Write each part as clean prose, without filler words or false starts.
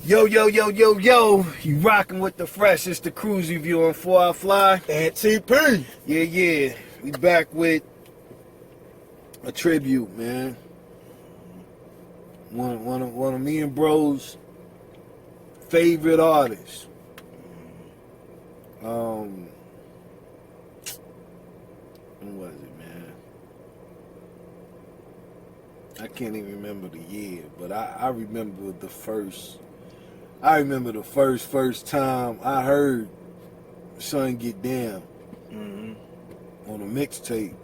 Yo, yo, yo, yo, yo, you rocking with the fresh. It's the Kruze review on 4 Hour Fly. And TP. Yeah. We back with a tribute, man. One of me and bro's favorite artists. When was it, man? I can't even remember the year, but I remember the first time I heard Son Get Down on a mixtape,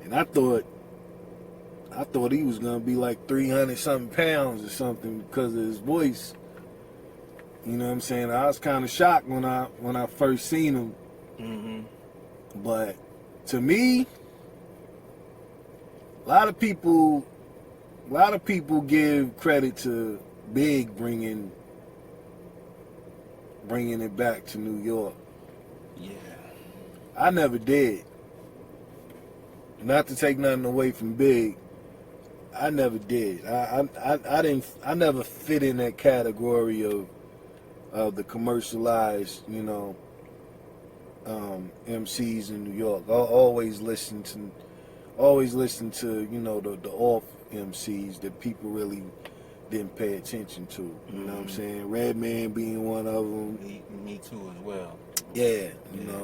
and I thought he was gonna be like 300 something pounds or something because of his voice. You know what I'm saying? I was kind of shocked when I first seen him. But to me, a lot of people give credit to Big bringing it back to New York. Yeah. I never did. Not to take nothing away from Big, I never did. I never fit in that category of the commercialized, MCs in New York. I always listen to the off MCs that people really didn't pay attention to. You know what I'm saying? Redman being one of them. Me too as well. Yeah,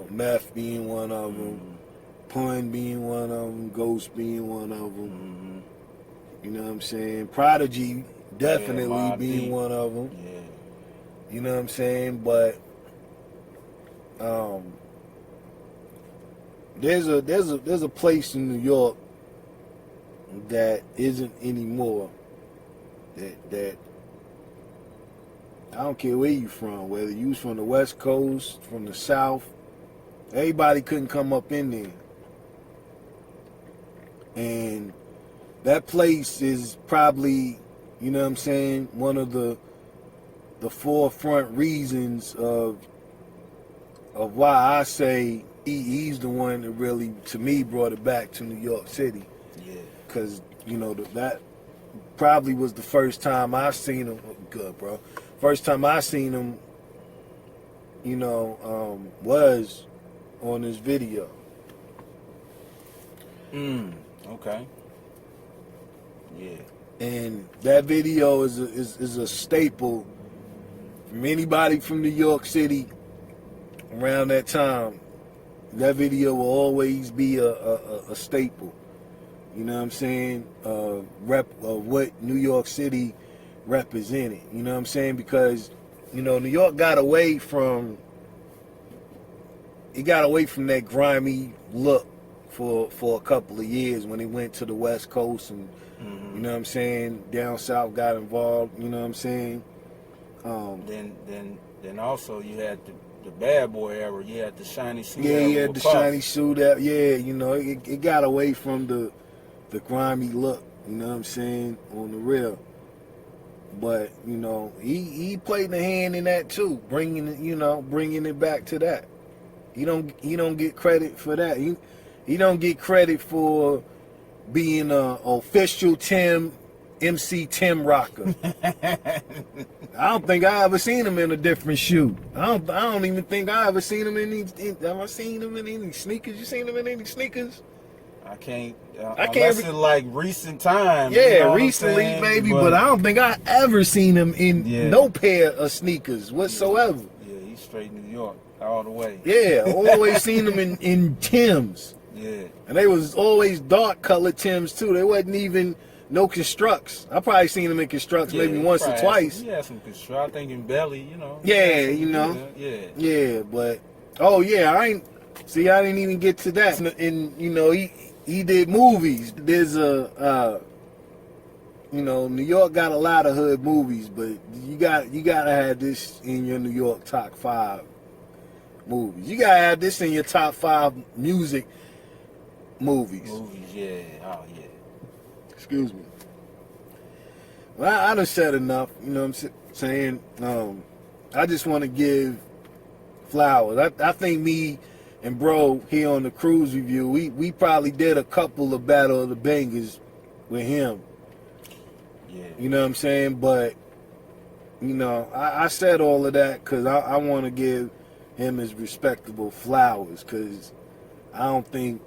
Meth being one of them. Pun being one of them. Ghost being one of them. You know what I'm saying? Prodigy definitely being one of them. Yeah. You know what I'm saying? But there's a place in New York that isn't anymore. That I don't care where you from, whether you was from the West Coast, from the South, everybody couldn't come up in there. And that place is probably, you know what I'm saying, one of the forefront reasons of why I say he's the one that really, to me, brought it back to New York City. Yeah. Because, that probably was the first time I seen him. Good, bro. First time I seen him, was on this video. Okay. Yeah. And that video is a staple from anybody from New York City around that time. That video will always be a staple. You know what I'm saying? Rep of what New York City represented. You know what I'm saying? Because, New York got away from that grimy look for a couple of years when it went to the West Coast and you know what I'm saying, down south got involved, you know what I'm saying? Then also you had the bad boy era, you had the shiny suit. Yeah, you had the shiny suit out. Yeah, it got away from the grimy look, you know what I'm saying, on the real. But, he played the hand in that too, bringing it back to that. He don't get credit for that. He don't get credit for being a official MC Tim rocker. I don't think I ever seen him in a different shoe. I don't even think I ever seen him have I seen him in any sneakers? You seen him in any sneakers? I can't unless it's like recent times. Yeah, recently maybe, but I don't think I ever seen him in no pair of sneakers whatsoever. Yeah, he's straight New York all the way. Yeah, always seen him in Timbs. Yeah. And they was always dark colored Timbs too. They wasn't even no Constructs. I probably seen him in Constructs maybe once or twice. He had some Constructs. I think in Belly, Yeah, Yeah, but I didn't even get to that. And he did movies. There's New York got a lot of hood movies, but you gotta have this in your New York top 5 movies. You gotta have this in your top 5 music movies. Yeah. Oh, yeah. Excuse me. Well, I done said enough. You know what I'm saying? I just want to give flowers. I think me and bro here on the Kruze review, we probably did a couple of Battle of the Bangers with him. Yeah. You know what I'm saying? But you know, I said all of that because I want to give him his respectable flowers, because I don't think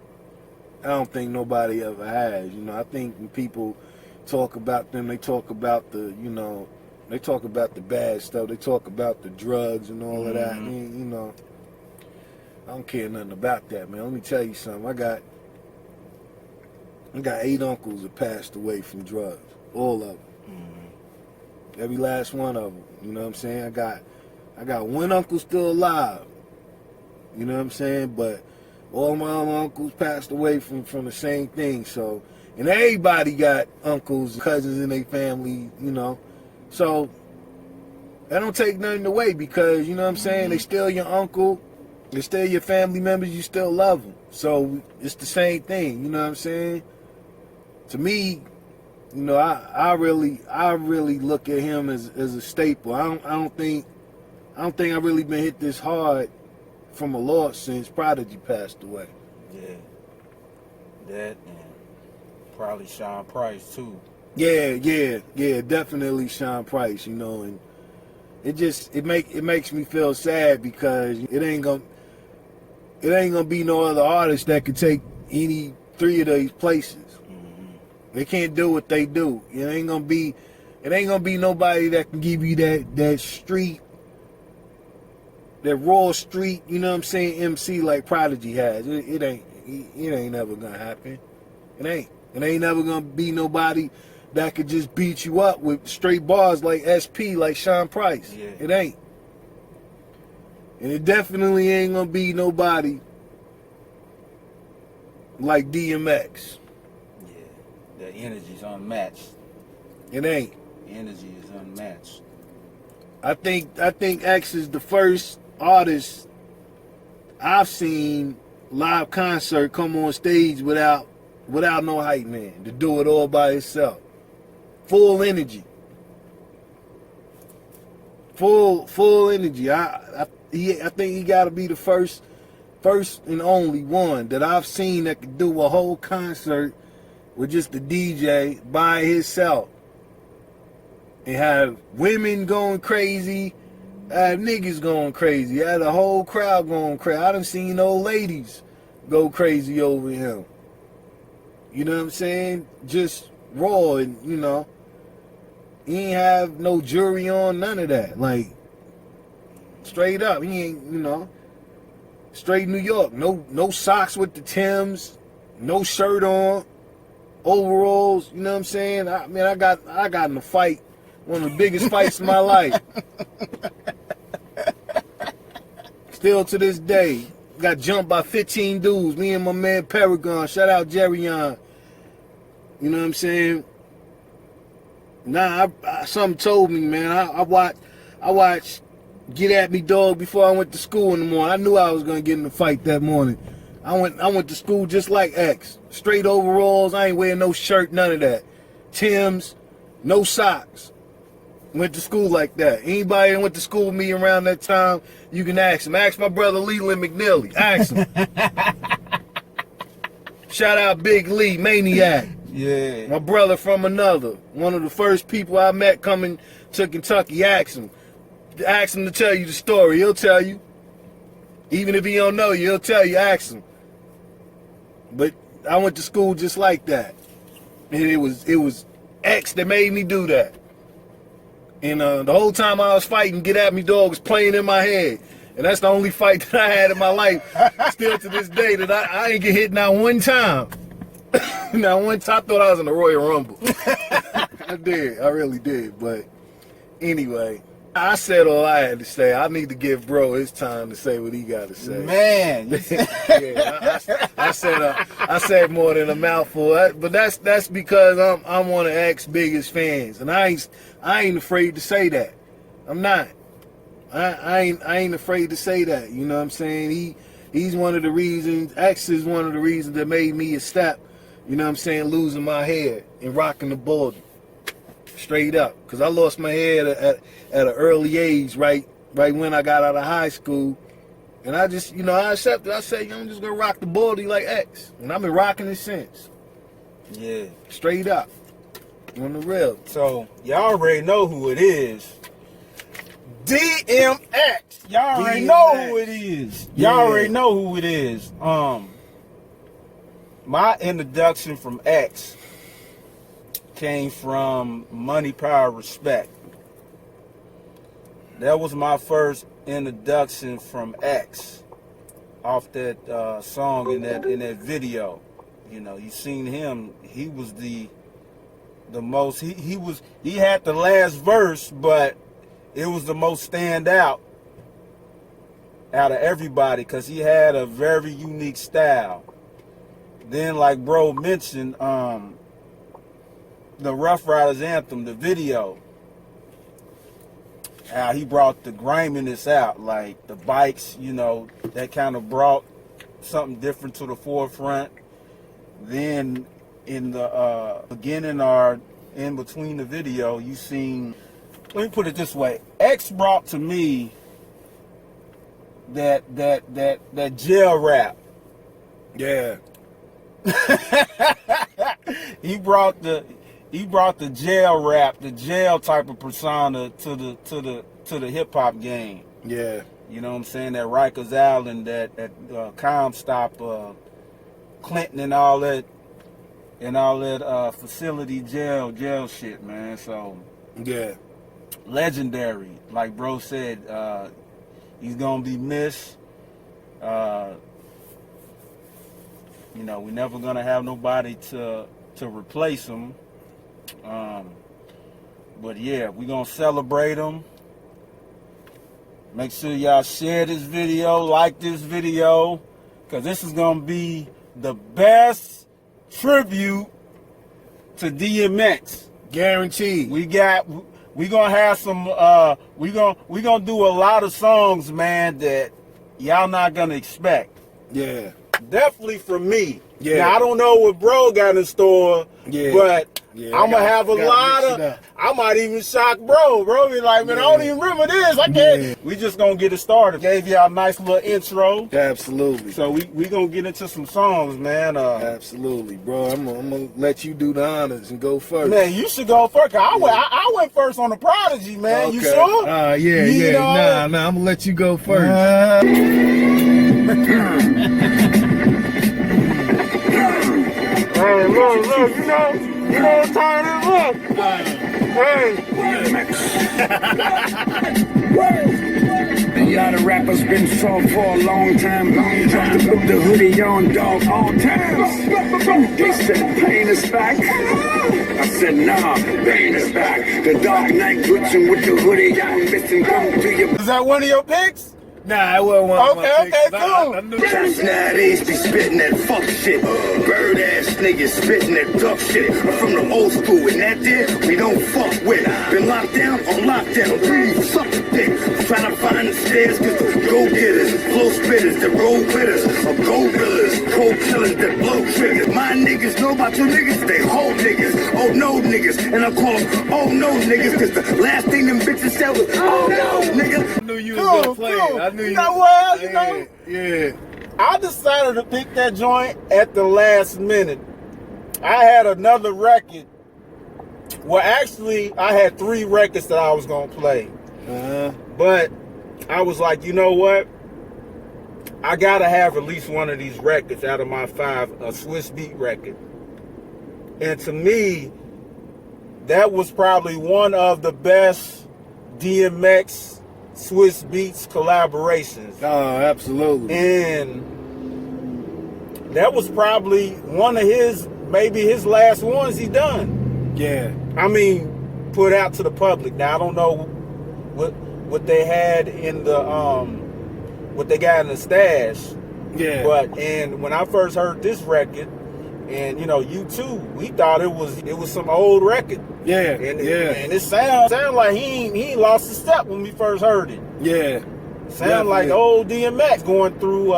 nobody ever has. You know, I think when people talk about them, they talk about the, you know, they talk about the bad stuff. They talk about the drugs and all of that. And, you know, I don't care nothing about that, man. Let me tell you something. I got 8 uncles that passed away from drugs. All of them. Every last one of them. You know what I'm saying? I got one uncle still alive. You know what I'm saying? But all my other uncles passed away from the same thing. So, and everybody got uncles, cousins in their family, you know. So, that don't take nothing away, because, you know what I'm saying, they still your uncle, they still your family members, you still love them. So, it's the same thing, you know what I'm saying? To me, you know, I really look at him as a staple. I don't think I've really been hit this hard from a loss since Prodigy passed away. Yeah. That, and probably Sean Price too. Yeah, definitely Sean Price, you know, and it makes me feel sad, because it ain't gonna be no other artist that could take any 3 of these places. They can't do what they do. It ain't gonna be nobody that can give you that street, that raw street, you know what I'm saying, MC like Prodigy has. It ain't never gonna happen. It ain't never gonna be nobody that could just beat you up with straight bars like SP, like Sean Price. Yeah. It ain't. And it definitely ain't gonna be nobody like DMX. Yeah. The energy's unmatched. It ain't. The energy is unmatched. I think X is the first artist I've seen live concert come on stage without no hype man, to do it all by himself. Full energy. Full energy. I think he got to be the first and only one that I've seen that could do a whole concert with just the DJ by himself, and have women going crazy, have niggas going crazy, had a whole crowd going crazy. I done seen old ladies go crazy over him. You know what I'm saying? Just raw, and you know, he ain't have no jewelry on, none of that. Like, straight up, he ain't, you know, straight New York. No socks with the Timbs, no shirt on, overalls. You know what I'm saying? I got in a fight, one of the biggest fights of my life. Still to this day, got jumped by 15 dudes. Me and my man Paragon. Shout out Jerry on. You know what I'm saying? Nah, something told me, man. I watched Get At Me Dog before I went to school in the morning. I knew I was gonna get in a fight that morning. I went to school just like X. Straight overalls. I ain't wearing no shirt, none of that. Timbs, no socks. Went to school like that. Anybody that went to school with me around that time, you can ask him. Ask my brother Leland McNeely. Ask him. Shout out Big Lee, Maniac. Yeah. My brother from another. One of the first people I met coming to Kentucky. Ask him. Ask him to tell you the story. He'll tell you. Even if he don't know you, he'll tell you. Ask him. But I went to school just like that. And it was X that made me do that. And the whole time I was fighting, Get At Me Dog was playing in my head. And that's the only fight that I had in my life, still to this day, that I ain't get hit not one time. Not one time. I thought I was in the Royal Rumble. I did. I really did. But anyway, I said all I had to say. I need to give bro his time to say what he got to say. Man. Yeah, I said more than a mouthful. But that's because I'm one of X's biggest fans. And I ain't afraid to say that. I'm not. I ain't afraid to say that. You know what I'm saying? He's one of the reasons. X is one of the reasons that made me a step. You know what I'm saying? Losing my hair and rocking the border. Straight up. Because I lost my hair at an early age, right when I got out of high school. And I just, you know, I accepted. I said, I'm just going to rock the baldy like X. And I've been rocking it since. Yeah. Straight up. On the real. So, y'all already know who it is. DMX. Y'all already know who it is. Y'all already know who it is. My introduction from X came from Money, Power, Respect. That was my first introduction from X off that song in that video. You know, you seen him. He was the most. He had the last verse, but it was the most standout out of everybody because he had a very unique style. Then, like bro mentioned, the Rough Riders anthem, the video, how he brought the griminess out, like the bikes, you know, that kind of brought something different to the forefront. Then in the beginning or in between the video, you seen, let me put it this way, X brought to me that jail rap. Yeah. He brought the jail rap, the jail type of persona to the hip hop game. Yeah. You know what I'm saying? That Rikers Island, that Comstock, Clinton, and all that facility jail shit, man. So yeah, legendary. Like bro said, he's gonna be missed. You know, we're never gonna have nobody to replace him. But yeah, we're gonna celebrate him. Make sure y'all share this video, like this video, because this is gonna be the best tribute to DMX. Guaranteed. We gonna have some we gonna do a lot of songs, man, that y'all not gonna expect. Yeah. Definitely from me. Yeah. Now, I don't know what bro got in store, but I'm gonna have a lot of. I might even shock bro. Bro be like, man, I don't even remember this. I can't. Yeah. We just gonna get it started. Gave y'all a nice little intro. Absolutely. So we gonna get into some songs, man. Absolutely, bro. I'm gonna let you do the honors and go first. Man, you should go first. I went first on the Prodigy, man. Okay. You sure? Nah. I'm gonna let you go first. Hey, look, you know what time it is, look. Hey. Y'all the rappers been soft for a long time. Dropped to put the hoodie on, dog, all times. They said pain is back. I said nah, pain is back. The Dark Knight glitching with the hoodie on, missing come to your. Is that one of your picks? Nah, it wasn't one of my picks. Cool. I knew Cats nowadays be spitting that fuck shit. Bird ass niggas spitting that duck shit. I'm from the old school and that there we don't fuck with. Been locked down on lockdown, breathe, suck the dick. Trying to find the stairs cause the go-getters, flow spitters, the roll witters, or go-billers, cold killers that blow triggers. My niggas know about you niggas, they whole niggas, oh no niggas. And I call them oh no niggas cause the last thing them bitches said was oh no nigga. I knew you was gonna play it. I knew you know what? You know? Yeah. I decided to pick that joint at the last minute. I had another record. Well, actually, I had 3 records that I was going to play. But I was like, you know what? I got to have at least one of these records out of my 5, a Swiss Beat record. And to me, that was probably one of the best DMX Swiss Beats collaborations. Oh, absolutely. And that was probably one of maybe his last ones he done. Yeah. I mean, put out to the public. Now I don't know what they had in the what they got in the stash. Yeah. But and when I first heard this record, and you know, you too, we thought it was some old record. Yeah. And it sound like he ain't lost a step when we first heard it. Yeah. Sound like old DMX going through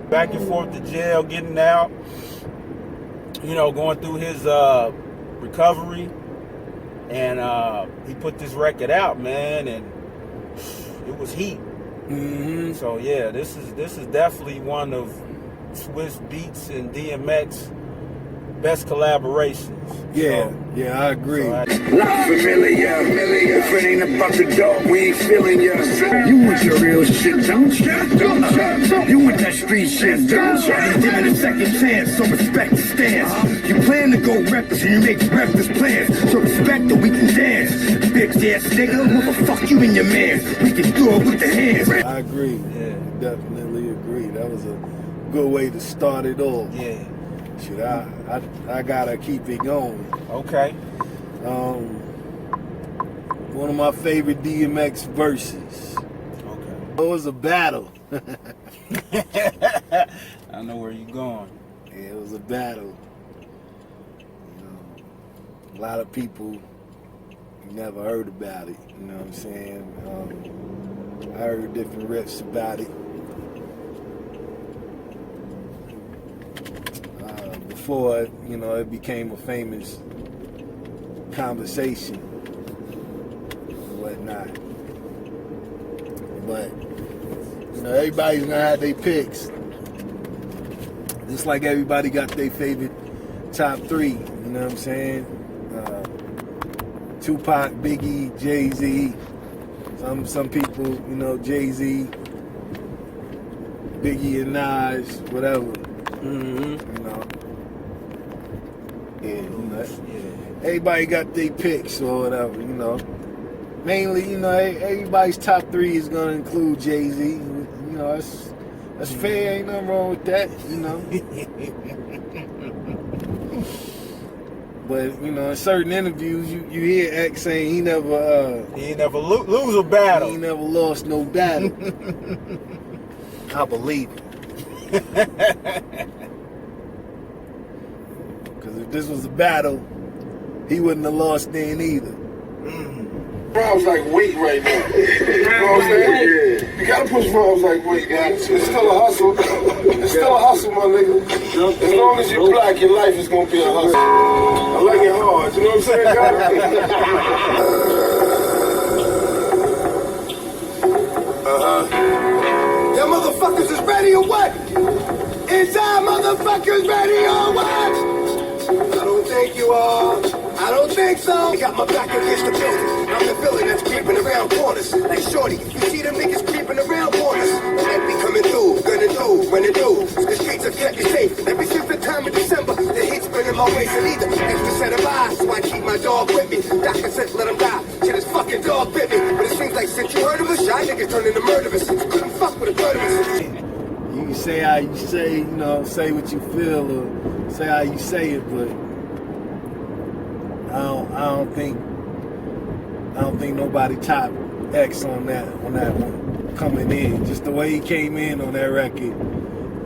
back and forth to jail, getting out. You know, going through his recovery, and he put this record out, man, and it was heat. Mm-hmm. So yeah, this is definitely one of Swiss Beats and DMX best collaborations. Yeah, so, yeah, I agree. So Not familiar. If it ain't about the dog, we ain't feeling ya. You want your real shit, don't you? You want that street shit, don't you? You giving a second chance, so respect the stance. You plan to go reckless and you make reckless plans. So respect that we can dance. Bitch ass nigga, motherfuck you and your man. We can do it with the hands. I agree. Yeah, definitely agree. That was a good way to start it off. Yeah. Shit, I gotta keep it going. Okay. One of my favorite DMX verses. Okay. It was a battle. I know where you're going. Yeah, it was a battle. You know, a lot of people never heard about it. You know what I'm saying? I heard different riffs about it. Before, you know, it became a famous conversation and whatnot. But, you know, everybody's gonna have their picks. Just like everybody got their favorite top three, you know what I'm saying? Tupac, Biggie, Jay-Z. Some people, you know, Jay-Z, Biggie and Nas, whatever. You know. Yeah, you know, everybody got their picks or whatever, you know. Mainly, you know, everybody's top three is gonna include Jay-Z. You know, that's fair, ain't nothing wrong with that, you know. But, you know, in certain interviews, you hear X saying he ain't never lose a battle. He ain't never lost no battle. I believe it. Because if this was a battle, he wouldn't have lost then either. Rhymes like weight right now. You know what I'm saying? Yeah. You gotta push rhymes like weight, man. It's still a hustle. It's still a hustle, my nigga. As long as you're black, your life is gonna be a hustle. I like it hard, you know what I'm saying, guys? Y'all motherfuckers is ready or what? Is y'all motherfuckers ready or what? I don't think you are. I don't think so. Got my back against the building. I'm the villain that's creeping around corners. Like Shorty, you see them niggas creeping around corners. Might be coming through, gonna do, running through. The streets have kept me safe. Ever since the time of December, the heat's been in my waist and either. Extra set of eyes, so I keep my dog with me. Doctor said let him die. Shit, his fucking dog bit me. But it seems like since you heard of us, shy niggas turning to murderers. Couldn't fuck with a murderers. You can say how you say, you know, say what you feel or say how you say it, but I don't think nobody top X on that one coming in. Just the way he came in on that record,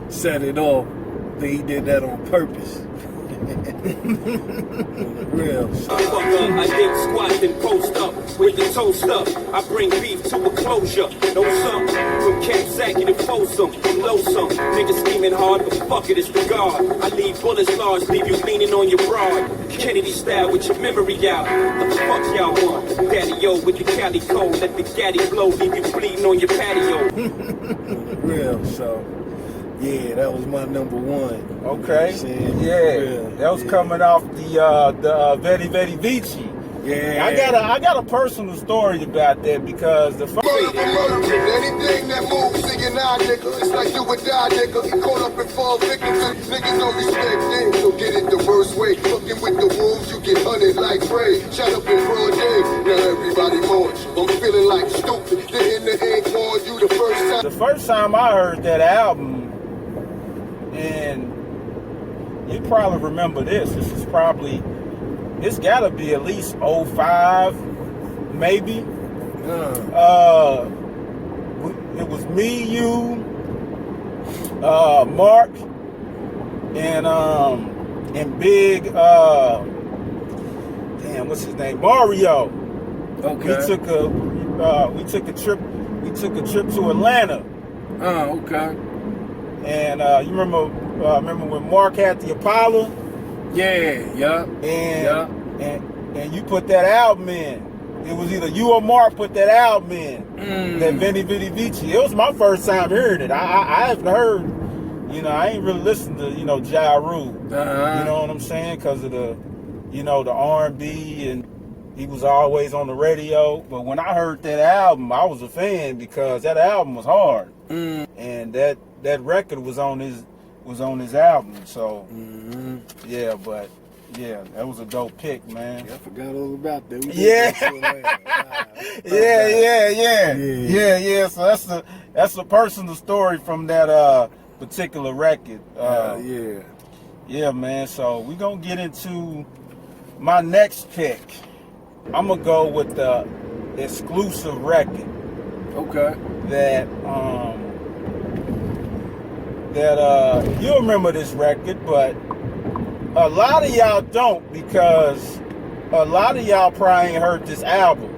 set it off. I think he did that on purpose. On the real. Fuck up, I dig squat and post up with the toast up. I bring beef to a closure. No sum from Camp Sackett and Folsom, low-some. Niggas scheming hard, but fuck it, it's the guard. I leave bullets large, leave you leaning on your broad. Kennedy style with your memory out. What the fuck y'all want? Daddy-o with the Cali code, let the gaddy blow, leave you bleeding on your patio. On the real, so. Yeah, that was my number one. Okay. Yeah, that was coming off the Vedi Vedi Vici. Yeah. I got a personal story about that because the first Anything that moves, singing nah, nigga. It's like do or die, nigga. He caught up and fall victim to niggas don't respect things. So get it the worst way. Fucking with the wolves, you get hunted like prey. Shut up in broad day. Now everybody mourns. I'm feeling like stupid. Then in the ink on you the first time. The first time I heard that album, and you probably remember this. It's gotta be at least 05, maybe. It was me, you, Mark, and Big, damn, what's his name? Mario. Okay. We took a trip to Atlanta. Oh, okay. And you remember when Mark had the Apollo? Yeah. And you put that album in. It was either you or Mark put that album in. That Veni Vidi Vici. It was my first time hearing it. I haven't heard, you know, I ain't really listened to, you know, Ja Rule. You know what I'm saying? Because of the, you know, the R&B and He was always on the radio. But when I heard that album, I was a fan because that album was hard. And that record was on his album. So yeah, but yeah, that was a dope pick, man. I forgot all about that. Yeah. So that's a personal story from that particular record. Yeah, man. So we gonna get into my next pick. I'm gonna go with the exclusive record. Okay. That you'll remember this record, but a lot of y'all don't, because a lot of y'all probably ain't heard this album.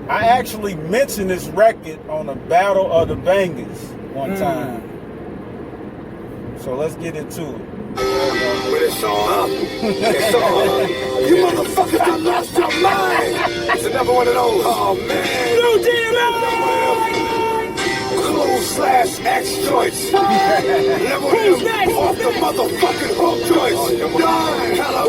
I actually mentioned this record on the Battle of the Bangers one time. So let's get into it. But it's on. It's on. You motherfuckers done lost your mind. It's another one of those. Oh, man. New DMX/X joints. Never off the motherfucking hook joints. Hello.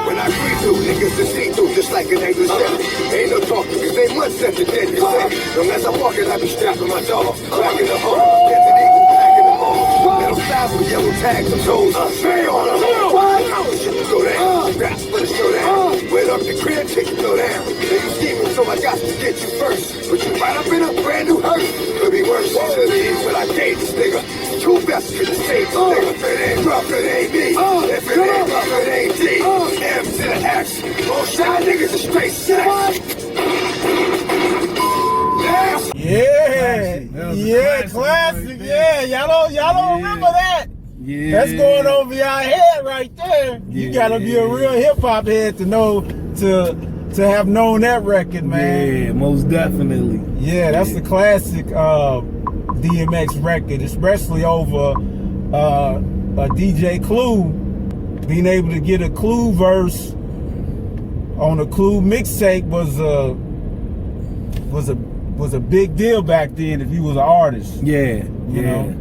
When I greet you, niggas to see through just like an angel said. Ain't no talking, cause they must set the dead. Long as I'm walking, I be strapping my dog. Back in the hole. Desert Eagle, back in the mall. Metal styles with yellow tags and toes. Spray on them. Shit to go down. Raps for the showdown. Wait up the crib, take it go down. Then you scheming, so I got to get you first. Put you right up in a brand new hearse. Could be worse. Should be when I gave this nigga. Two best for the same nigga. If it ain't rough, it ain't me. If it ain't rough, it ain't D. M to the X. All shy niggas are straight sex. Yeah, classic. Yeah, y'all don't remember that. Yeah. That's going over your head right there. You gotta be a real hip hop head to know to have known that record, man. Yeah, most definitely. Yeah, that's the classic DMX record, especially over a DJ Clue. Being able to get a Clue verse on a Clue mixtape was a big deal back then if you was an artist. Yeah, you know?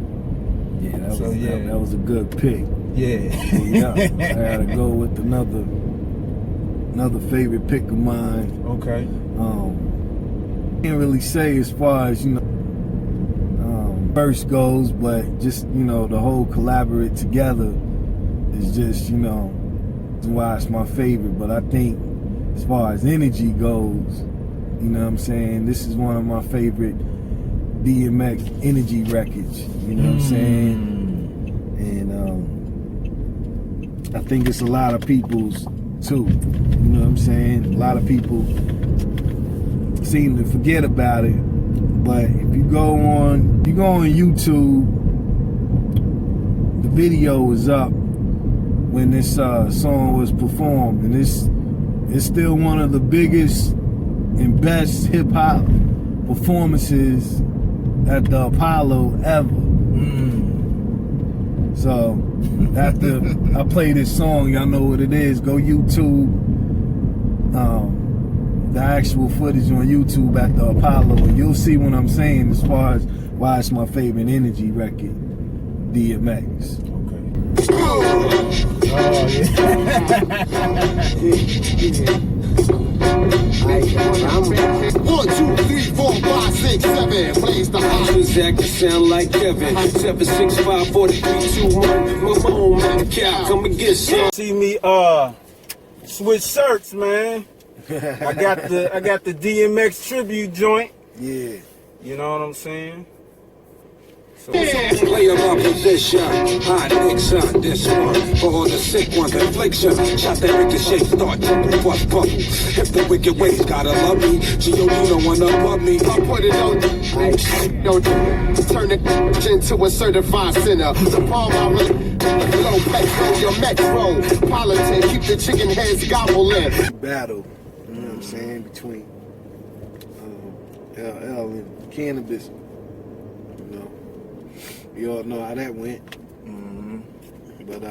Yeah, that was a good pick. Yeah. I gotta go with another favorite pick of mine. Okay. Can't really say as far as, verse goes, but just, the whole collaborate together is just, why it's my favorite. But I think as far as energy goes, you know what I'm saying, this is one of my favorite DMX energy records, you know what I'm saying? And I think it's a lot of people's too, you know what I'm saying? A lot of people seem to forget about it, but if you go on YouTube, the video is up when this song was performed, and it's still one of the biggest and best hip-hop performances at the Apollo ever. So after I play this song, y'all know what it is. Go YouTube the actual footage on YouTube at the Apollo, and you'll see what I'm saying as far as why it's my favorite energy record, DMX. One, two, three, 4, 5, 6, 7. Plays the Options act to sound like Kevin. 7, 6, 5, 4, 3, 2, 1. Ramon, man, the cow, come and get some. See me switch shirts, man. I got the DMX tribute joint. Yeah. You know what I'm saying? So Play about position, high nicks on this one. For all the sick ones, infliction. Shot that ricochet, start to bust bubble. If the wicked ways gotta love me, G.O. you don't wanna love me. I put it on, don't turn it into a certified sinner. The palm I really low petro, your metro. Politics, keep the chicken heads gobbling. Battle, you know what I'm saying, between LL and Cannabis. You all know how that went. But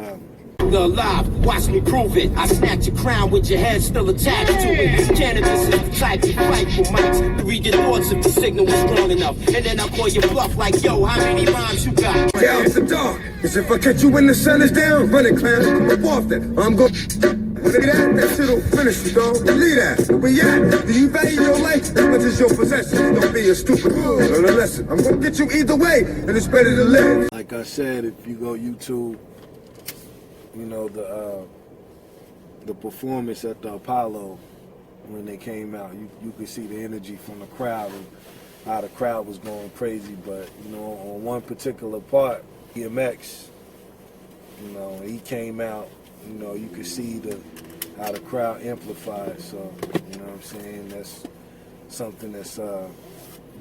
The alive, watch me prove it. I snatch your crown with your head still attached to it. Cannabis is the type to fight for mics. To read your thoughts if the signal was strong enough. And then I call you bluff like, yo, how many rhymes you got? Down to dark, cause if I catch you when the sun is down, running clown, come up off that. I'm going See that? That shit'll finish you, dog. Believe that. But yeah, do you value your life as much as your possessions? Don't be a stupid fool. Learn a lesson. I'm gonna get you either way, and it's better to live. Like I said, if you go YouTube, you know, the performance at the Apollo when they came out, you could see the energy from the crowd and how the crowd was going crazy. But you know, on one particular part, DMX, you know, he came out, you know, you could see how the crowd amplified. So, you know what I'm saying? That's something that's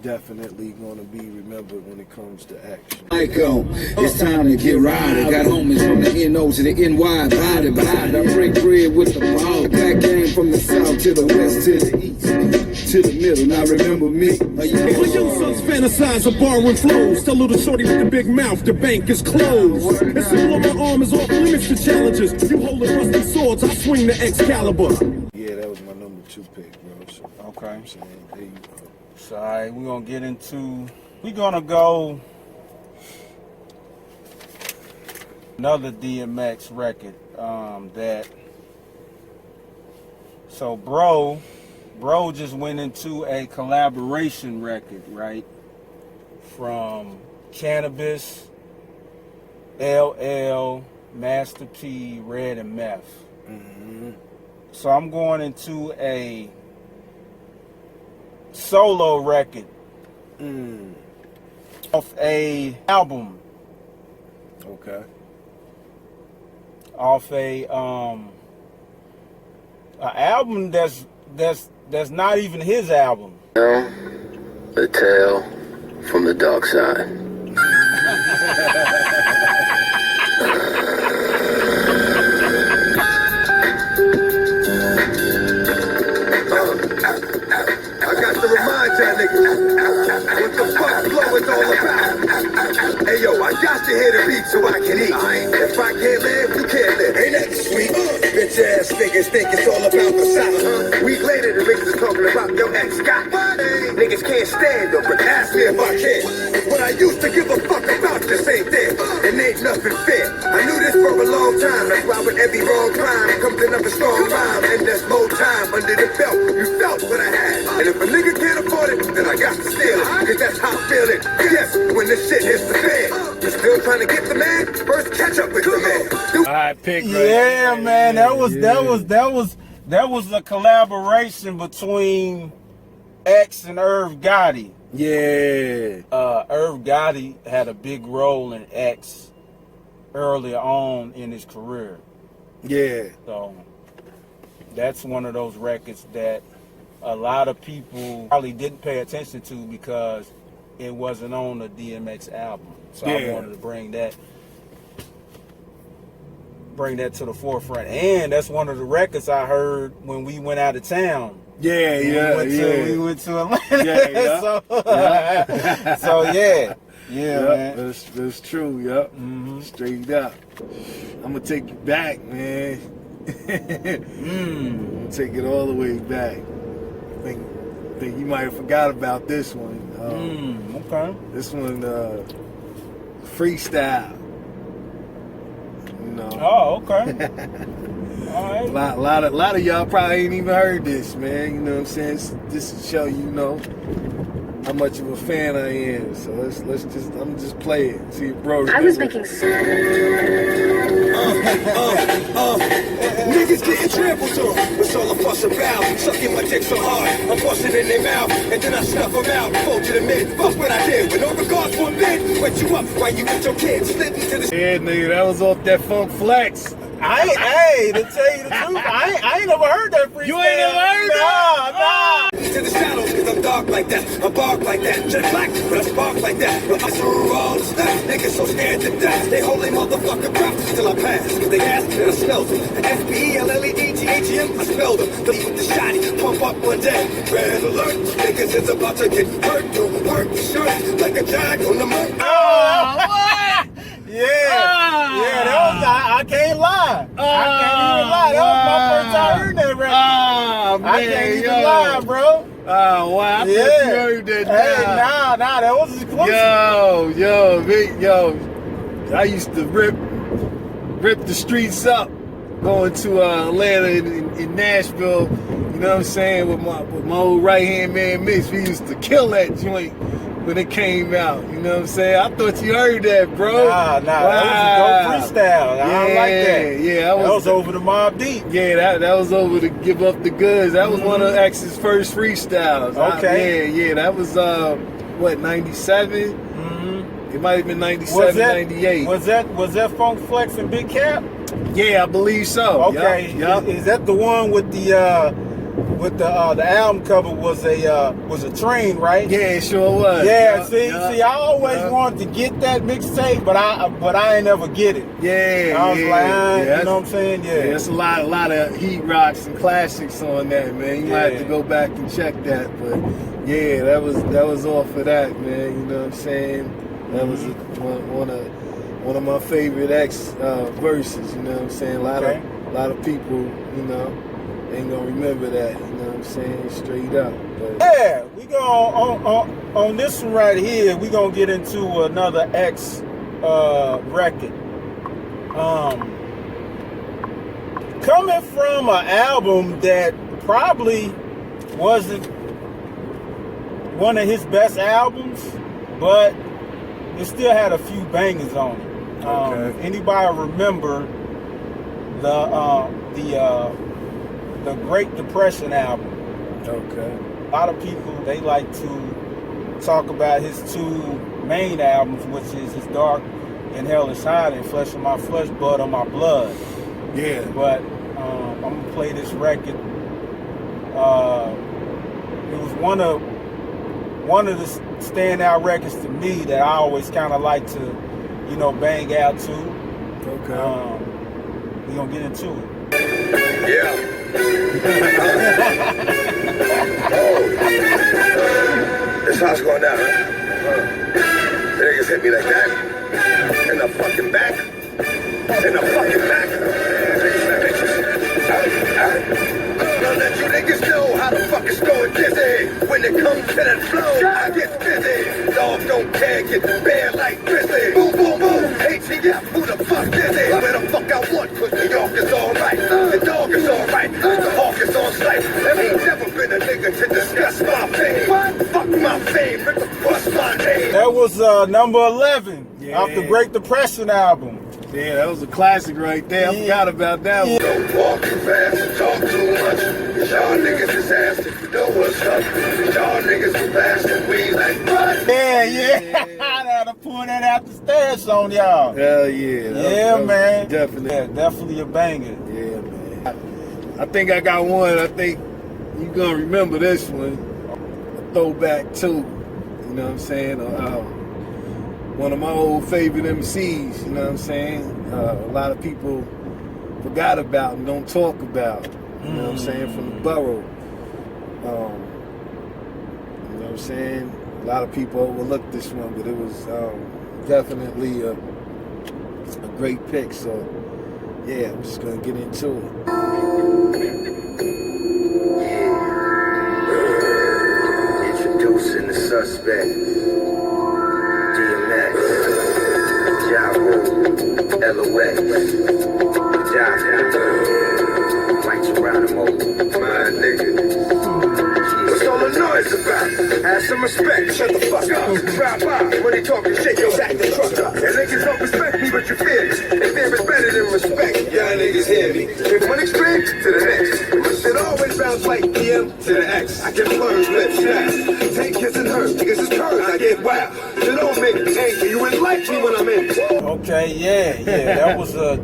definitely going to be remembered when it comes to action. It's time to get right. I got homies from the NO to the NY, body by body. I break bread with the ball. Black game from the south to the west to the east to the middle. Now remember me. My young sons fantasize of borrowing flows. Tell little shorty with the big mouth, the bank is closed. And symbol on my arm is off limits to challenges. You hold the rusty swords, I swing the Excalibur. Yeah, that was my number 2 pick, bro. So, Okay. I'm saying, there you go. So, all right, we're going to get into, we're going to go another DMX record so bro just went into a collaboration record, right? From Cannabis, LL, Master P, Red and Meth. Mm-hmm. So I'm going into a solo record off a album. Okay. Off a album that's not even his album. The tale from the dark side. I got to remind y'all niggas what the fuck flow is all about. Hey yo, I got to hear the beat so I can eat. If I can't live, you can't live. Ain't that sweet? Bitch ass niggas think it's all about the side. Week later, the niggas is talking about your ex got money. Niggas can't stand up, but ask me if I can. What I used to give a fuck about just ain't there. And ain't nothing fair. I knew this for a long time. That's why with every wrong crime comes another strong rhyme. And there's more time under the belt. You felt what I had. And if a nigga can't afford it, then I got to steal it. Cause that's how I feel it. Yes, when this shit hits the fan. You still trying to get the man? First catch up with the man. All right, pick. Yeah, man, that was a collaboration between X and Irv Gotti. Yeah. Irv Gotti had a big role in X earlier on in his career. Yeah. So that's one of those records that a lot of people probably didn't pay attention to because it wasn't on the DMX album. So I wanted to bring that to the forefront. And that's one of the records I heard when we went out of town. We went to Atlanta. So yeah, man. That's true, yup. Mm-hmm. Straight up. I'm gonna take you back, man. I'm gonna take it all the way back. I think you might have forgot about this one. Okay. This one, freestyle. You know. Oh, okay. All right. A lot of y'all probably ain't even heard this, man. You know what I'm saying? This to show you know how much of a fan I am. So I'm just play it. See if bro. I was making Niggas getting trampled on. What's all the fuss about? Sucking my dick so hard, I'm busting in their mouth, and then I snuff them out. Fold to the mid, fuck what I did. With no regard for a bit, wet you up while you with your kids. Slip into the yeah, nigga, that was off that Funk Flex. To tell you the truth, I ain't never heard that freestyle. You ain't never heard that? Nah. to the shadows, cause I'm dark like that. I bark like that. Jet black, but I spark like that. But I through all the stuff. Niggas so scared to death. They hold their motherfucking breath till I pass. Cause they ask and I smell them. FBELLEDGHEM, I spelled them. Leave with the shotty, pump up one day. Red alert, niggas is about to get hurt. Don't hurt the shirt like a jag on the moon. Oh, what? Yeah, that was, I can't lie. I can't even lie. That was my first time hearing that record. Oh, man, I can't even lie, bro. Oh, wow. I thought you heard that Hey, nah, that was exclusive. Yo, I used to rip the streets up going to Atlanta in Nashville, you know what I'm saying, with my old right-hand man Mitch. We used to kill that joint when it came out, you know what I'm saying? I thought you heard that, bro. Nah, that was a dope freestyle. I don't like that. Yeah, that was over the Mob Deep. Yeah, that was over to Give Up the Goods. That was one of X's first freestyles. Okay. That was, what, 97? It might have been 97, 98. Was that Funk Flex and Big Cap? Yeah, I believe so. Okay. Yep. Is that the one with the album cover was a train, right? Yeah, it sure was. Yeah, see, I always wanted to get that mixtape, but I ain't never get it. Yeah, I was like, you know what I'm saying? Yeah, there's a lot of heat rocks and classics on that, man. You might have to go back and check that, but yeah, that was off of that, man. You know what I'm saying? That was one of my favorite X verses. You know what I'm saying? A lot of people, you know, ain't gonna remember that. You know what I'm saying? Straight up. But yeah, we go on this one right here. We gonna get into another X record. Coming from an album that probably wasn't one of his best albums, but it still had a few bangers on it. Anybody remember the Great Depression album? Okay. A lot of people, they like to talk about his two main albums, which is his Dark and Hellish High and Flesh of My Flesh, Blood on My Blood. Yeah. But I'm gonna play this record. It was one of the standout records to me that I always kind of like to, you know, bang out to. Okay. We're gonna get into it. Yeah. This house going down, huh? The niggas hit me like that. In the fucking back. In the fucking back. Now let you niggas know how the fuck it's going dizzy. When it comes to that flow, I get busy. Dog don't care, get bare like grizzly. Boom, boom, boom. ATF, who the fuck is it? Where the fuck I want, cause New York is alright. The dog is alright, the hawk is on sight. There ain't never been a nigga to discuss my fame. What? Fuck my fame, rip across my name. That was number 11 off the Great Depression album. Yeah, that was a classic right there. I forgot about that one. Don't walk too fast and talk too much. Y'all niggas is ass if you know what's up. Y'all niggas is fast and we like what? Yeah. I had to pull that out the stash on y'all. Hell yeah. That man. Definitely. Yeah, definitely a banger. Yeah, man. I think I got one. I think you're going to remember this one. A throwback too. You know what I'm saying? One of my old favorite MCs, you know what I'm saying? A lot of people forgot about and don't talk about, you know what I'm saying, from the borough. You know what I'm saying? A lot of people overlooked this one, but it was definitely a great pick. So, yeah, I'm just going to get into it. Introducing the suspect. DMX, LOX, White Geronimo, my nigga. What's all the noise about? Have some respect, shut the fuck up. Drive by, when they talking shit, yo, back the truck up. And niggas don't respect me, but you fear me. And fear is better than respect, y'all niggas hear me. From one extreme to the next. My shit always bounce like EM to the X. I get blurred, lip snaps. Take kiss and hurt, niggas is curves, I get wild. You don't make me angry, you wouldn't like me when I'm in. Okay, yeah, that was a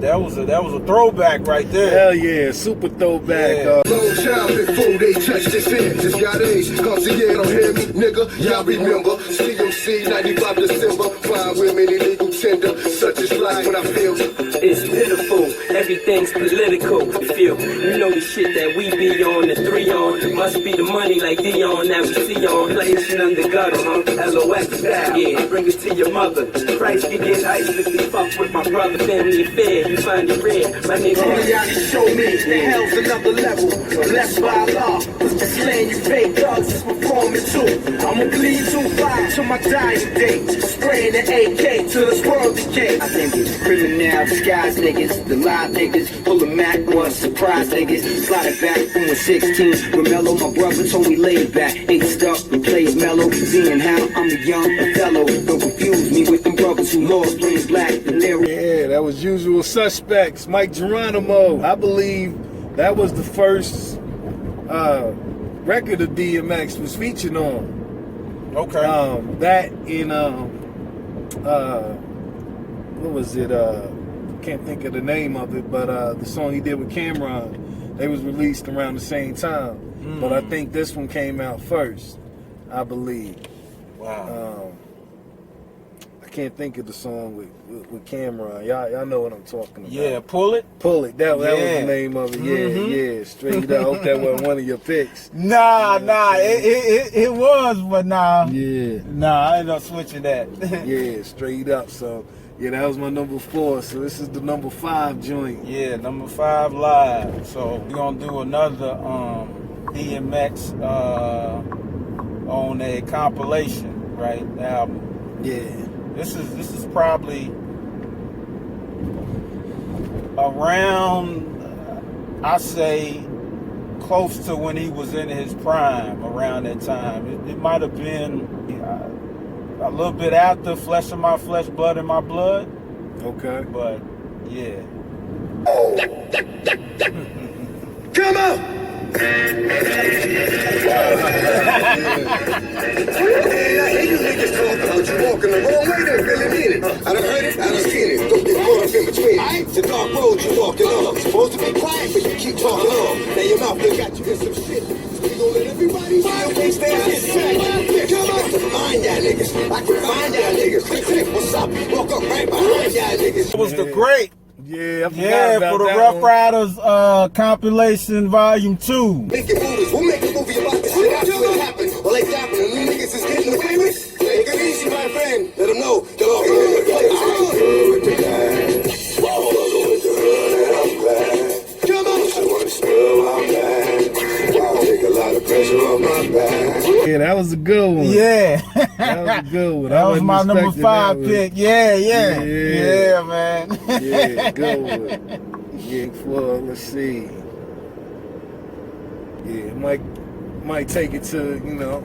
throwback right there. Hell yeah, super throwback. Yeah. Low child before they touch this end. Just got age, cause yeah, don't hear me, nigga. Y'all remember, CMC 95 December. 5 women illegal tender, such is life when I feel. It's pitiful, everything's political. You know the shit that we be on, the 3 on. It must be the money like Dion that we see on. Placing under gutter, LOX back, yeah. Bring it to your mother. Christ can get ice if you fuck with my brother. Family affair, you find it rare. My nigga, only I can show me the hell's another level. Blessed by Allah, slaying you fake thugs is performing too. I'ma bleed 2-5 to my dying day. Spraying the AK till this world decay. I think niggas, criminal disguise niggas, the lie niggas, pull a Mac one, surprise niggas, slide it back from a 16. With Mellow, my brother told me laid back, ain't stuck, and plays mellow, seeing how I'm the young fellow. Don't confuse me with them brothers who lost playing black, the lyric. Yeah, that was Usual Suspects, Mike Geronimo. I believe that was the first record of DMX was featured on. Okay. That in what was it? Can't think of the name of it, but the song he did with Cameron, they was released around the same time. But I think this one came out first, I believe. Wow. I can't think of the song with Cameron. Y'all know what I'm talking about. Yeah, Pull It. Pull It. That was the name of it. Yeah, straight up. I hope that wasn't one of your picks. Nah, it was, but nah. Yeah. Nah, I ended up switching that. Yeah, straight up. So, yeah, that was my number 4. So this is the number 5 joint. Yeah, number 5 live. So we're gonna do another DMX on a compilation, right? Album. Yeah. This is probably around, I say, close to when he was in his prime, around that time. It might have been a little bit after Flesh of My Flesh, Blood in My Blood. Okay. But, yeah. Come on! I hear you niggas talk about you walking the wrong way, they really mean it. I done heard it, I done seen it. Don't get caught up in between. It's a dark road you walking on. Supposed to be quiet, but you keep talking on. Now your mouth done got you in some shit. So you gon' let everybody see your can't stand this shit. Come on, find y'all niggas. I can find y'all niggas. What's up? Walk up right behind y'all niggas. It was the great. Yeah, I forgot about for the that Rough one. Riders compilation volume 2. Making movies, we'll make a movie about this shit after it happens. Well, they dropping and you niggas is getting away with. Take it easy, my friend. Let them know they're all good with the place. With the bag. With the hood and I'm back. Come on. I wanna spill my bag. Take a lot of pressure on my back. Yeah, that was a good one. Yeah. That was a good one. That I was wasn't my number expecting 5 that one. pick. Yeah, Yeah. man. Yeah, good one. Yeah, for let's see. Yeah, might take it to, you know,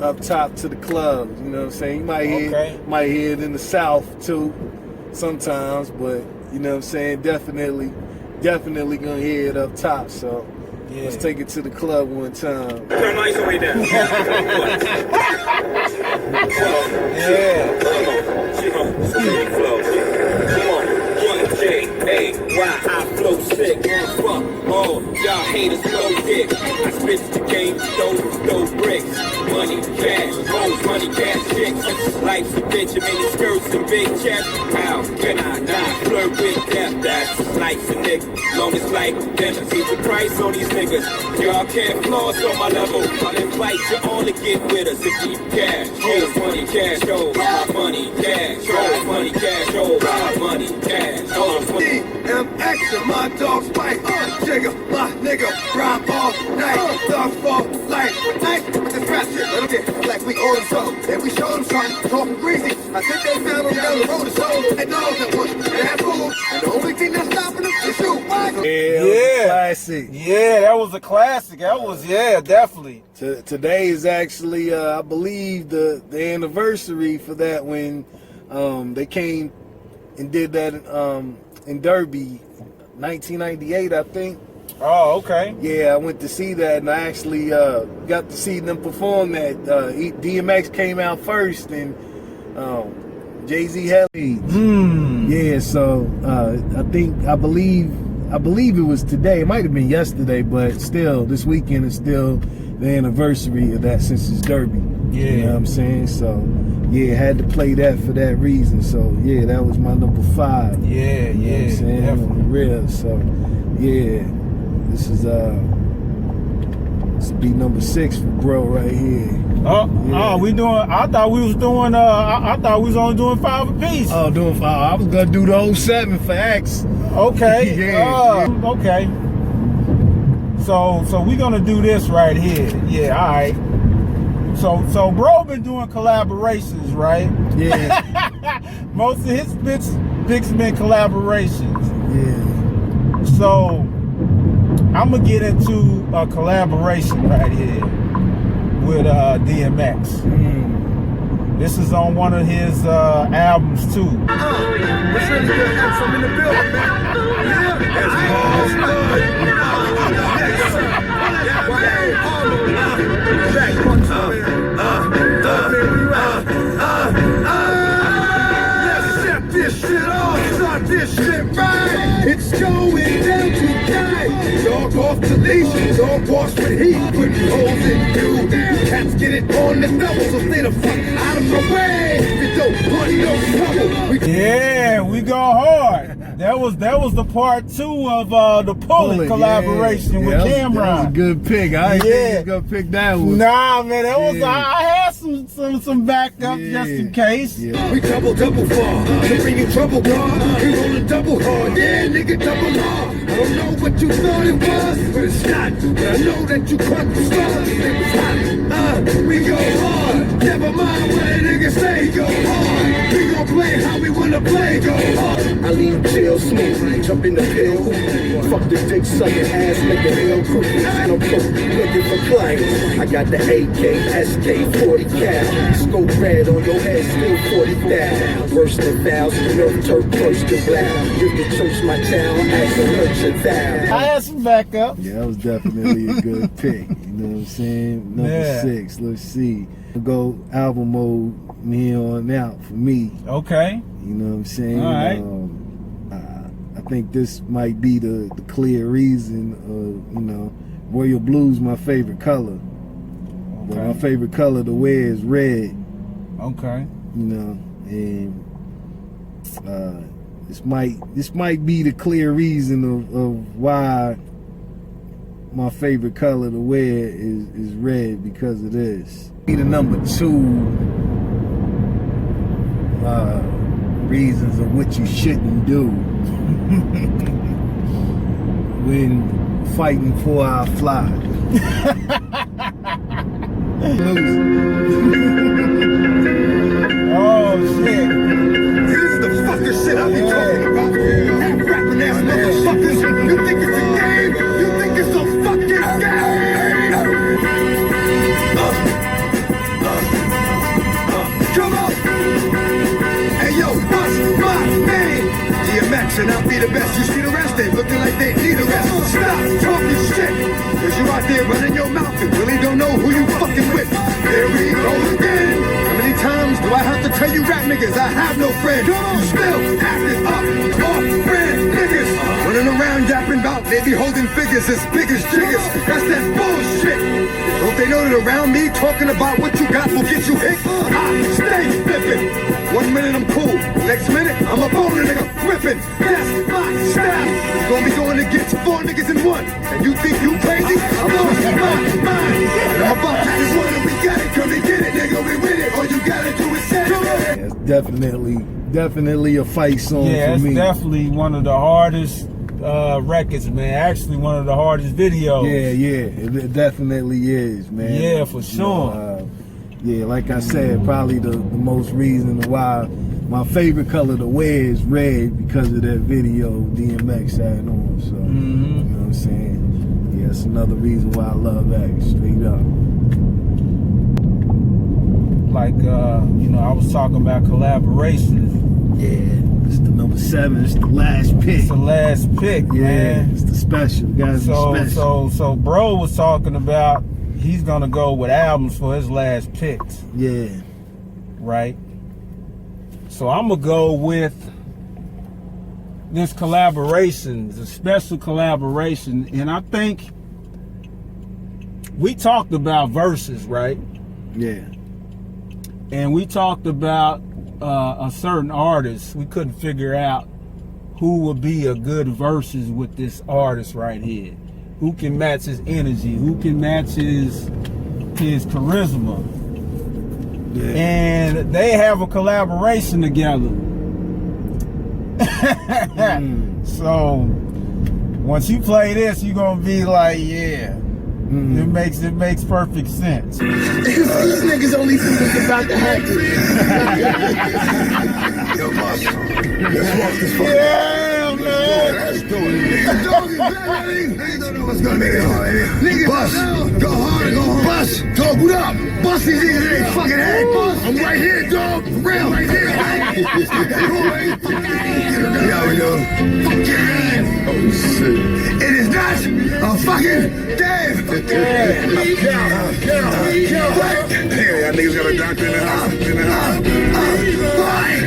up top to the clubs. You know what I'm saying? You might hear it in the South too, sometimes, but you know what I'm saying? Definitely gonna hear it up top. So let's take it to the club one time. Turn lights away down. Why I flow sick, fuck all y'all haters, no dick. I spit the game, those bricks. Money, cash, hoes, money, cash, chicks. Life's a bitch, I'm in the skirts and big chest. How can I not flirt with death? That's life's a nigga. Long as life, then I see the price on these niggas. Y'all can't floss on my level. I'll invite you all to get with us if you cash. Hoes, money, cash, hoes, my money, cash, hoes, money, cash, hoes, my money, cash, hoes, money. DMX and my dogs fight. Jigga, my nigga, rhyme all night. Dogs fall like night. This rap shit, let 'em get like we owe them something. Then we show them something. Talking greasy. I think they found them down the road or so. And dogs that push that fool. And the only thing that's stopping them is you. Yeah, classic. Yeah, that was a classic. That was, definitely. Today is actually, I believe, the anniversary for that when they came and did that in Derby, 1998, I think. Oh, okay. Yeah, I went to see that, and I actually got to see them perform that. DMX came out first, and Jay-Z had leads. Yeah, so I believe it was today. It might have been yesterday, but still, this weekend is still the anniversary of that since it's Derby. Yeah. You know what I'm saying? So, yeah, had to play that for that reason. So, yeah, that was my number 5. Yeah, you know what I'm saying? definitely. On the real. So, yeah, this is be number 6 for bro right here. We doing. I thought we was doing. I thought we was only doing 5 apiece. Oh, doing 5. I was gonna do the whole 7 for X. Okay. Yeah. Okay. So we gonna do this right here. Yeah. All right. So bro been doing collaborations, right? Yeah. Most of his picks been collaborations. Yeah. So I'm gonna get into a collaboration right here with DMX. This is on one of his albums too. What's really good? I'm in the building, man. Let's set this shit off, start this shit right. It's going down tonight. Dog off the leash, dog wash with heat, putting holes in you. Cats get it on the double, so stay the fuck out of my way. It don't put no trouble. Yeah, we go hard. That was the part 2 of the Pulling collaboration with Cameron. That was a good pick. I ain't think you was gonna pick that one. Nah, man, that was I had some backup just in case. We double far to bring you trouble, God. We rollin' double hard, yeah, nigga, double hard. I don't know what you thought it was, but it's not. But I know that you caught the stars. It was hot. We go hard. Never mind what a nigga say. Go hard. We gon' play how we wanna play. Go hard. I leave jail smooth, jump in the pill. Fuck the dick sucking ass, make a real crew. No coke, looking for clients. I got the AK, SK, 40 cal. Scope red on your head, still 40 down. Worse than fouls, no turf, first to black. Give the church my town, as a merchant vow. I had some backup. Yeah, that was definitely a good pick. You know what I'm saying? Number 6. Let's see. We'll go album mode from here on out for me. Okay. You know what I'm saying? All right. I think this might be the clear reason of, Royal Blue's my favorite color. Okay. But my favorite color to wear is red. Okay. And this might be the clear reason of why my favorite color to wear is red, because of this. Be the number 2 reasons of what you shouldn't do when fighting for our fly. Oh shit. This is the fucking shit I be talking about. Half rapping ass motherfuckers. You think it's a game? You think it's a fucking game? Come on. Hey yo, what's my name? DMX, and I'll be the best. You see the rest, they looking like they need a rest. Stop talking shit, cause you out there running your mouth and really don't know who you fucking with. Here we go again. How many times do I have to tell you rap niggas I have no friends? You still acting up, off-brand niggas. Running around yapping about they be holding figures as big as jiggers. That's that bullshit. Don't they know that around me talking about what you got will get you hit? I stay flipping. 1 minute I'm cool, next minute I'm a boner nigga whipping. That's my style. Gonna be going against 4 niggas in one. And you think you crazy? I'm lost in my mind. And I'm about to this one and we got it. Come and get it, nigga, we win it. All you gotta do is say it. It's definitely a fight song for me. It's definitely one of the hardest records, man. Actually, one of the hardest videos. Yeah, it definitely is, man. Yeah, for sure. Yeah, like I said, probably the most reason why my favorite color to wear is red, because of that video DMX had on. So, you know what I'm saying? Yeah, it's another reason why I love that, straight up. Like, I was talking about collaborations. Yeah, it's the number 7. It's the last pick. It's the last pick, man. It's the special. Guys, so bro was talking about he's gonna go with albums for his last picks. Yeah. Right? So I'm gonna go with this collaboration, a special collaboration, and I think we talked about verses, right? Yeah. And we talked about a certain artist. We couldn't figure out who would be a good verses with this artist right here. Who can match his energy? Who can match his charisma? Yeah. And they have a collaboration together. So once you play this, you're gonna be like, yeah. It makes perfect sense. These niggas only see what's about to happen. Yo, boss. Let's walk this fucking. Yeah, man. Let's do it. Niggas don't know what's gonna make it hard. Niggas, bus. Go hard or go home. Bus. Dog, what up? Bust these niggas in their fucking head. I'm right here, dog. For real, right here. Yeah, we know. Fuck your ass. Oh, shit. It is not a fucking game. Y'all niggas got a doctor in the house.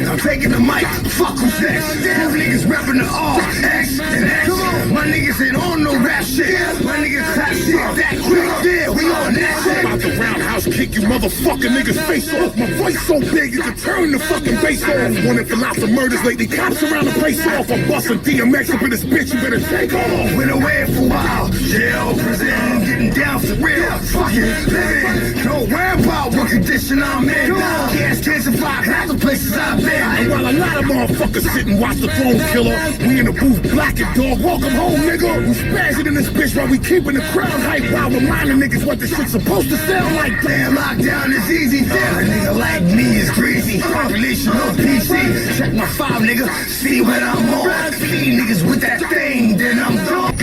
I'm taking the mic. Fuck who's next. Them niggas rapping the R, X, and X. My niggas ain't on no rap shit. My niggas clap shit that quick. Yeah, we on that shit. About the roundhouse kick you motherfucking niggas face off. My voice so big you can turn the fucking bass off. Wanted for lots of murders lately, cops around the place off. I'm busting DMX up in this bitch, you better take off. Went away for a while. Jail, prison, getting down for real. Fucking living. Don't worry about what condition I'm in. Can't specify half the places I've been. And while a lot of motherfuckers sit and watch the throne killer, we in the booth blacking, dog. Welcome home, nigga. We spazzing in this bitch while we keeping the crowd hype, while reminding niggas what this shit's supposed to sound like. Damn, lockdown is easy. Damn, a nigga like me is greasy. Population on PC. Check my file, nigga. See what I'm on. See niggas with that thing, then I'm gone.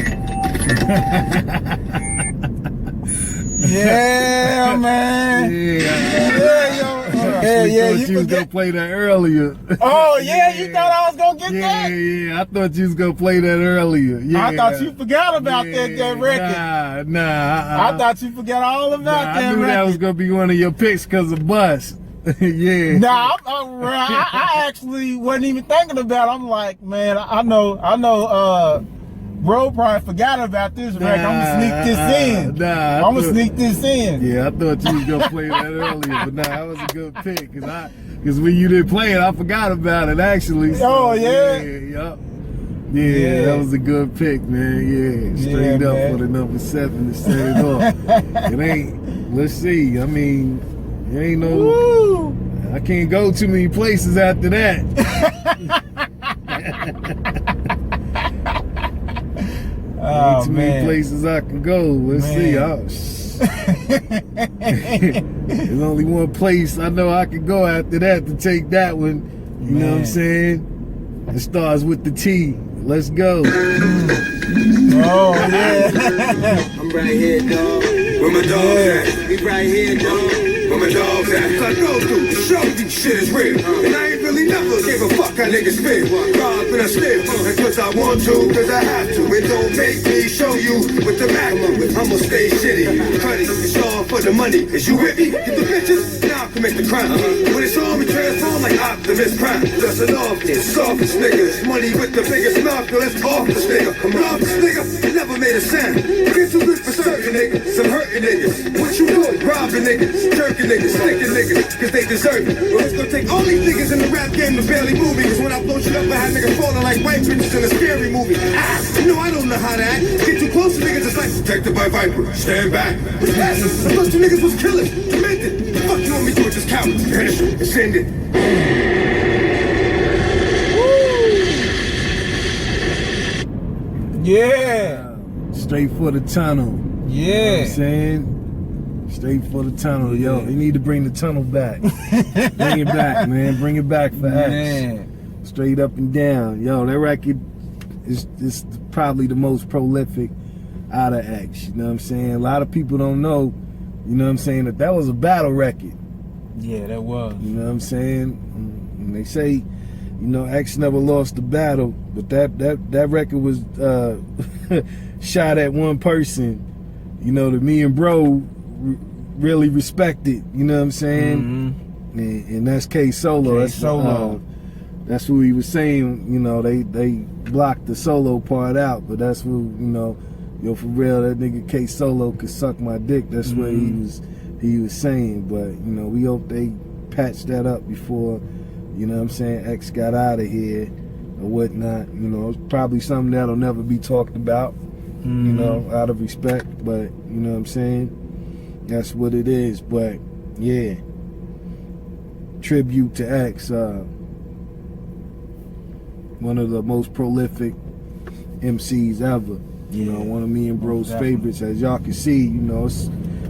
Yeah, man. Yeah, you was gonna play that earlier. Oh, yeah, you thought I was gonna get that? Yeah, I thought you was gonna play that earlier. Yeah. I thought you forgot about that record. Nah. I thought you forgot all about that I knew record. that was gonna be one of your picks because of Bus. Yeah. Nah, I actually wasn't even thinking about it. I'm like, man, I know, Bro probably forgot about this record. I'm gonna sneak this in. I'm gonna sneak this in. Yeah, I thought you was gonna play that earlier, but nah, that was a good pick. Cause when you didn't play it, I forgot about it actually. So, Oh, yeah? Yeah, that was a good pick, man. Yeah, straight up man. for the number 7 to set it off. It ain't, let's see, I mean, it ain't no, Woo! I can't go too many places after that. Oh, too many places I can go. Let's see. There's only one place I know I can go after that to take that one. You know what I'm saying? It starts with the T. Let's go. Oh, yeah. I'm right here, dog. Where my dogs at? We right here, dog. Where my dogs at? I know, dude, show these shit is real. And I ain't really never gave a fuck how niggas feel. Rob and I slip, and cause I want to, cause I have to. It don't make me show you what the matter with. I'ma stay shitty. Cutty, it's all for the money. Is you with me? Get the bitches, now commit the crime. When it's all, we transform like Optimus Prime. Dustin off, softest niggas. Money with the biggest mouth, girl, let's off this nigga. I'm off this nigga, it never made a sound. Get too good for certain niggas, some hurting niggas. What you doing? Robbing niggas, jerking niggas, sticking niggas, cause they deserve it. Well, it's gonna take all these niggas in the rap game to barely move me. Cause when I blow shit up, I had niggas falling like white bitches in a scary movie. You know I don't know how to act. Get too close to niggas, it's like protected by Viper. Stand back. Respect. Those two niggas was killing. Demented. Fuck you want me to do with this couch? Finish it and send it. Yeah. Straight for the tunnel. Yeah. You know what I'm saying? Straight for the tunnel. Yo, you need to bring the tunnel back. Bring it back, man. Bring it back for X. Straight up and down. Yo, that record is probably the most prolific out of X. You know what I'm saying? A lot of people don't know, you know what I'm saying, that was a battle record. Yeah, that was. You know what I'm saying? And they say, you know, X never lost the battle, but that record was shot at one person, you know, that me and Bro really respected, you know what I'm saying? And that's K Solo. That's who he was saying, you know, they blocked the solo part out, but that's who, you know, yo, for real, that nigga K Solo could suck my dick. That's what he was saying. But, you know, we hope they patched that up before, you know what I'm saying, X got out of here or whatnot. You know, it's probably something that'll never be talked about, you know, out of respect, but, you know what I'm saying, that's what it is. But, yeah, tribute to X, one of the most prolific MCs ever. You know, one of me and bro's favorites. As y'all can see, you know, it's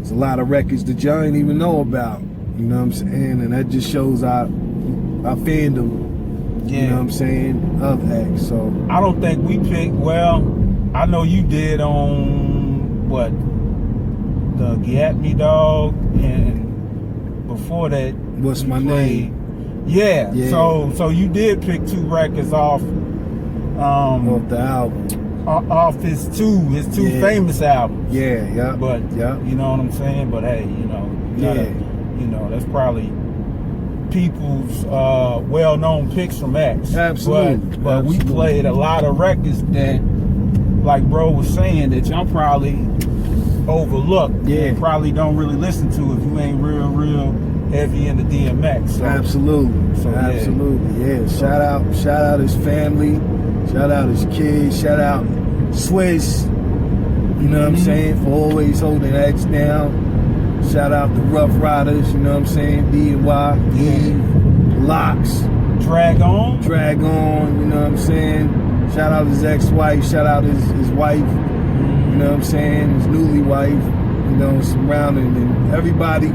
a lot of records that y'all ain't even know about. You know what I'm saying? And that just shows our fandom. You know what I'm saying? Of X. So I don't think we picked. Well, I know you did on what, the Get Me Dog, and before that, What's My Name? Yeah. So you did pick 2 records off the album. Off his two famous albums. Yeah. But you know what I'm saying? But hey, you know, you know, that's probably people's well-known picks from X. Absolutely. But we played a lot of records that, like bro was saying, that y'all probably overlooked. And probably don't really listen to if you ain't real heavy into DMX. So, absolutely. Shout out his family, shout out his kids, shout out Swiss, you know what I'm saying, for always holding X down. Shout out the Rough Riders, you know what I'm saying, D&Y, Eve, Locks, Drag On, you know what I'm saying. Shout out his ex-wife, shout out his wife, you know what I'm saying, his newly wife, you know, surrounding, and everybody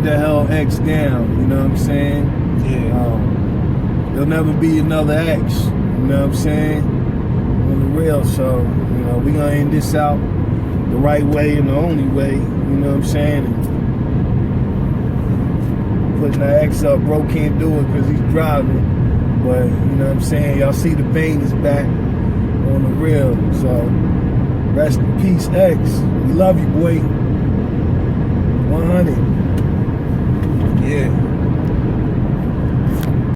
that held X down, you know what I'm saying. There'll never be another X, you know what I'm saying, on the real. So, you know, we gonna end this out the right way and the only way, you know what I'm saying. And putting the X up, bro can't do it because he's driving, but you know what I'm saying, y'all see the vein is back on the real. So rest in peace, X. We love you, boy. 100.